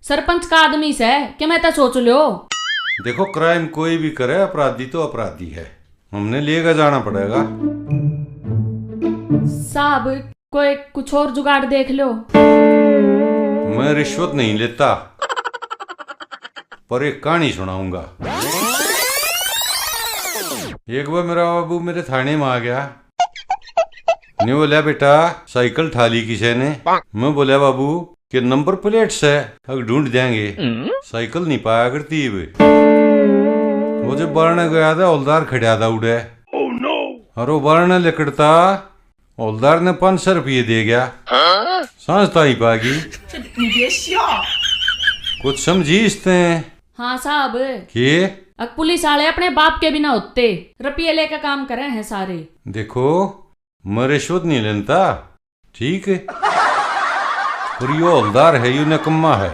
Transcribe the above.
सरपंच का आदमी से क्या मैं तो सोच लो। देखो क्राइम कोई भी करे, अपराधी तो अपराधी है, हमने लेकर जाना पड़ेगा। साहब कोई कुछ और जुगाड़ देख लो। मैं रिश्वत नहीं लेता, पर एक कहानी सुनाऊंगा। एक बार मेरा बाबू मेरे थाने में आ गया। ने बोला बेटा साइकिल ठा ली किसी ने। मैं बोला बाबू कि नंबर प्लेट से अब ढूंढ देंगे, साइकिल नहीं पाया करती वे। वो जब बारने गया था हौलदार खड़ा था उड़े। और वो बारने लिकड़ता हौलदार ने 500 रुपये दे गया। सांसता ही पागी कुछ समझी इसने। हाँ साहब, कि अब पुलिस वाले अपने बाप के बिना होते रुपये लेकर काम करे हैं सारे। देखो मैं रिश्वत नहीं लेता, ठीक है, पर यो हौलदार है, यू नकम्मा है।